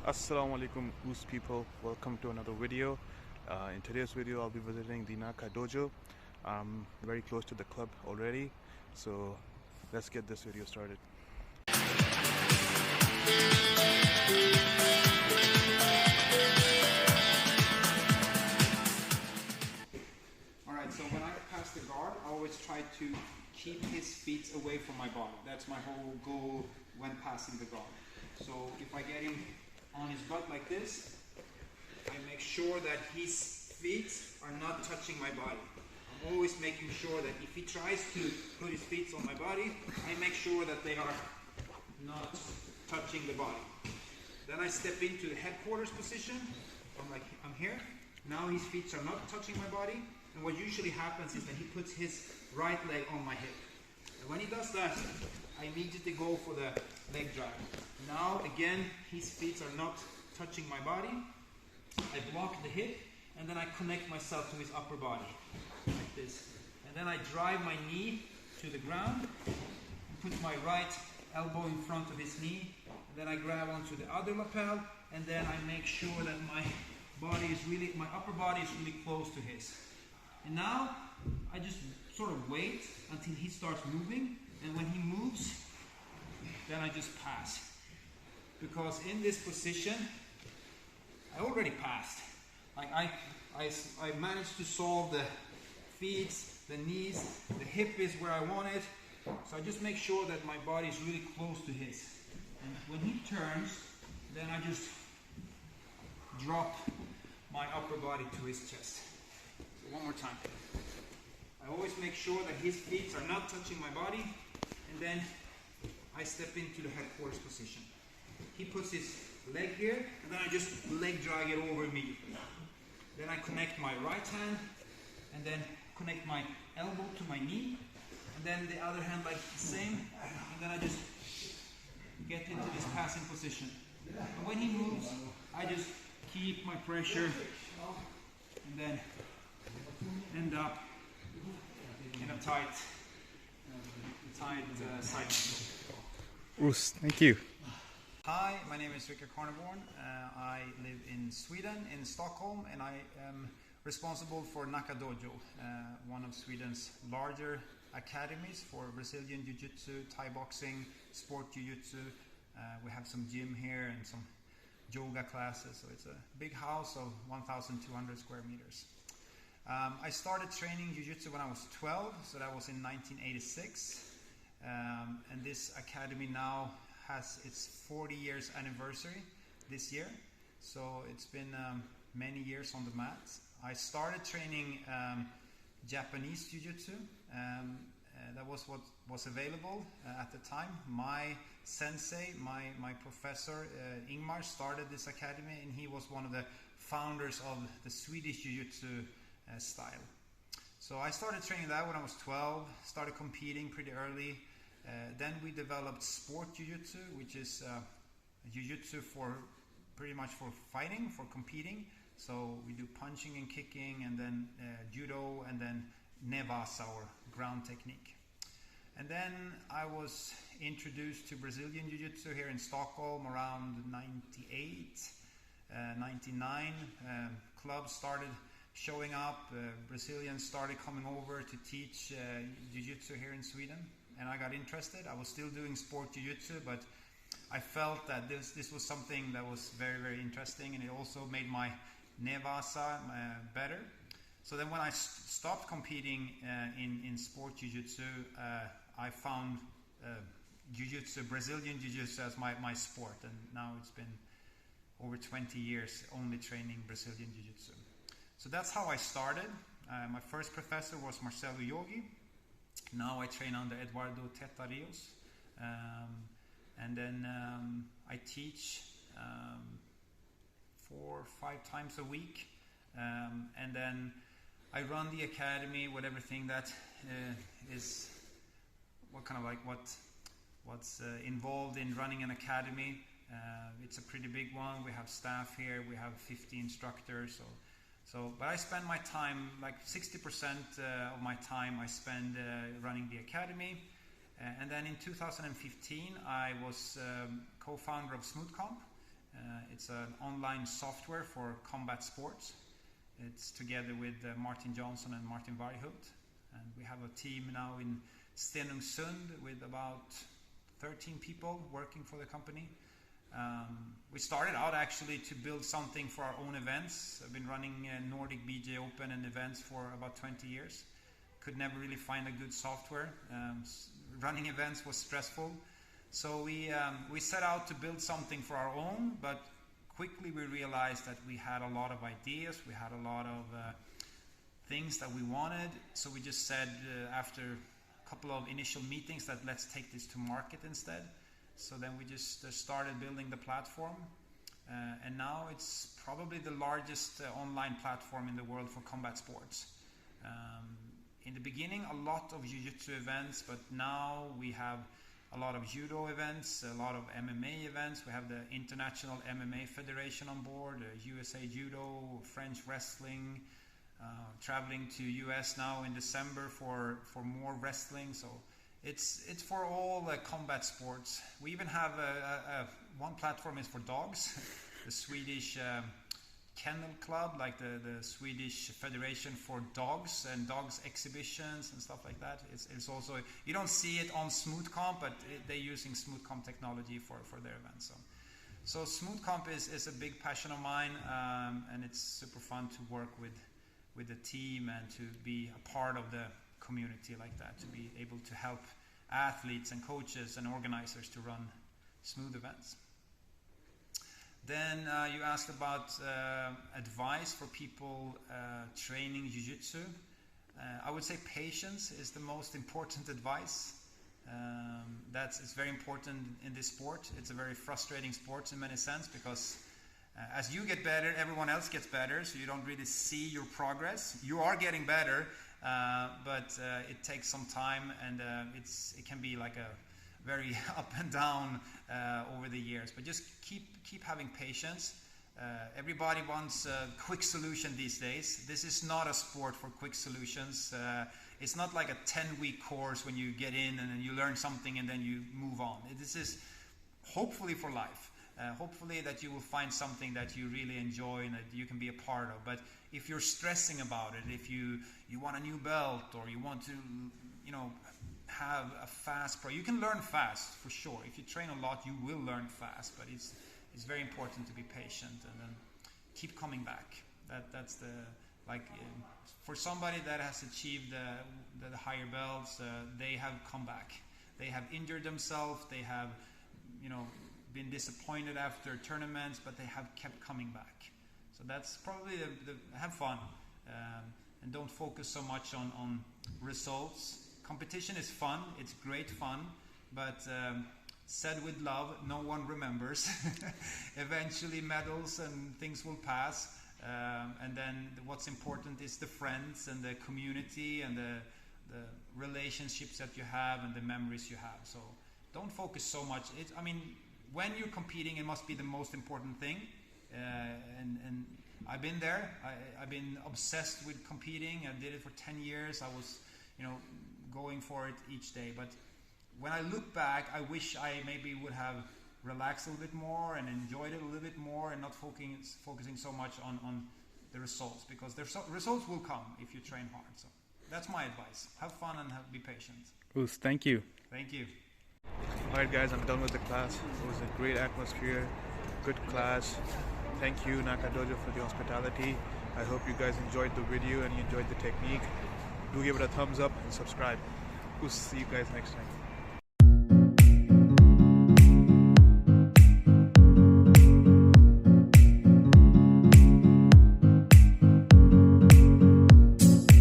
Assalamu alaikum Oss people, welcome to another video. In today's video I'll be visiting the Nacka Dojo. I'm very close to the club already, so let's get this video started. Alright, so when I pass the guard, I always try to keep his feet away from my body. That's my whole goal when passing the guard. So if I get him on his butt like this, I make sure that his feet are not touching my body. I'm always making sure that if he tries to put his feet on my body, I make sure that they are not touching the body. Then I step into the headquarters position. I'm here. Now his feet are not touching my body. And what usually happens is that he puts his right leg on my hip. And when he does that, I immediately go for the leg drag. Now again, his feet are not touching my body. I block the hip and then I connect myself to his upper body, like this. And then I drive my knee to the ground, put my right elbow in front of his knee, and then I grab onto the other lapel, and then I make sure that my upper body is really close to his. And now I just sort of wait until he starts moving, and when he moves, then I just pass. Because in this position, I already passed. Like I managed to solve the feet, the knees, the hip is where I want it. So I just make sure that my body is really close to his. And when he turns, then I just drop my upper body to his chest. So one more time. I always make sure that his feet are not touching my body, and then I step into the headquarters position. He puts his leg here, and then I just leg drag it over immediately. Then I connect my right hand, and then connect my elbow to my knee, and then the other hand like the same, and then I just get into this passing position. And when he moves, I just keep my pressure, and then end up in a tight side. Oss, thank you. Hi, my name is Ricard Carneborn. I live in Sweden, in Stockholm, and I am responsible for Nacka Dojo, one of Sweden's larger academies for Brazilian Jiu-Jitsu, Thai boxing, sport Jiu-Jitsu. We have some gym here and some yoga classes, so it's a big house of 1,200 square meters. I started training Jiu-Jitsu when I was 12, so that was in 1986. And this academy now has its 40 years anniversary this year, so it's been many years on the mat. I started training Japanese Jiu-Jitsu. That was what was available at the time. My sensei, my professor Ingmar, started this academy, and he was one of the founders of the Swedish Jiu-Jitsu style. So I started training that when I was 12, started competing pretty early. Then we developed sport Jiu-Jitsu, which is Jiu-Jitsu for pretty much for fighting, for competing. So we do punching and kicking, and then judo, and then nevasa, or ground technique. And then I was introduced to Brazilian Jiu-Jitsu here in Stockholm around 98, 99. Clubs started showing up, Brazilians started coming over to teach Jiu-Jitsu here in Sweden, and I got interested. I was still doing sport Jiu-Jitsu, but I felt that this was something that was very, very interesting, and it also made my nevasa better. So then when I stopped competing in sport Jiu-Jitsu, I found Jiu-Jitsu, Brazilian Jiu-Jitsu, as my sport, and now it's been over 20 years only training Brazilian Jiu-Jitsu. So that's how I started. My first professor was Marcelo Yogi. Now I train under Eduardo Teta Rios. And then I teach 4 or 5 times a week. And then I run the academy with everything that is what's involved in running an academy. It's a pretty big one. We have staff here. We have 50 instructors. But I spend my time, like 60% of my time I spend running the academy. And then in 2015 I was co-founder of Smoothcomp. It's an online software for combat sports. It's together with Martin Johnson and Martin Varghult. And we have a team now in Stenungsund with about 13 people working for the company. We started out actually to build something for our own events. I've been running Nordic BJJ Open and events for about 20 years. Could never really find a good software. Running events was stressful. So we set out to build something for our own, but quickly we realized that we had a lot of ideas, we had a lot of things that we wanted. So we just said after a couple of initial meetings that let's take this to market instead. So then we just started building the platform, and now it's probably the largest online platform in the world for combat sports. In the beginning, a lot of jiu-jitsu events, but now we have a lot of judo events, a lot of MMA events. We have the International MMA Federation on board, USA Judo, French Wrestling, traveling to US now in December for more wrestling. So it's for all combat sports. We even have one platform is for dogs, the Swedish Kennel Club, like the Swedish Federation for Dogs and dogs exhibitions and stuff like that. It's also, you don't see it on Smoothcomp, but they're using Smoothcomp technology for their events. So Smoothcomp is a big passion of mine, and it's super fun to work with the team and to be a part of the community like that, to be able to help athletes and coaches and organizers to run smooth events. Then you asked about advice for people training jiu-jitsu. I would say patience is the most important advice. It's very important in this sport. It's a very frustrating sport in many sense, because as you get better, everyone else gets better, so you don't really see your progress. You are getting better, but it takes some time, and it can be like a very up and down over the years. But just keep having patience. Everybody wants a quick solution these days. This is not a sport for quick solutions. It's not like a 10-week course when you get in and then you learn something and then you move on. This is hopefully for life. Hopefully that you will find something that you really enjoy and that you can be a part of. But if you're stressing about it, if you want a new belt, or you want to, have a fast you can learn fast for sure. If you train a lot, you will learn fast, but it's very important to be patient and then keep coming back. That's the, for somebody that has achieved the higher belts, they have come back. They have injured themselves, they have been disappointed after tournaments, but they have kept coming back. So that's probably have fun, and don't focus so much on results. Competition is fun, it's great fun, but said with love, no one remembers. Eventually medals and things will pass, and then what's important is the friends and the community and the relationships that you have and the memories you have. So don't focus so much. When you're competing, it must be the most important thing, and I've been there. I've been obsessed with competing. I did it for 10 years. I was going for it each day, but when I look back, I wish I maybe would have relaxed a little bit more and enjoyed it a little bit more, and not focusing so much on the results, because the results will come if you train hard. So that's my advice. Have fun and be patient. Oss, thank you. Thank you. Alright guys, I'm done with the class. It was a great atmosphere, good class. Thank you Nacka Dojo for the hospitality. I hope you guys enjoyed the video and you enjoyed the technique. Do give it a thumbs up and subscribe. We'll see you guys next time.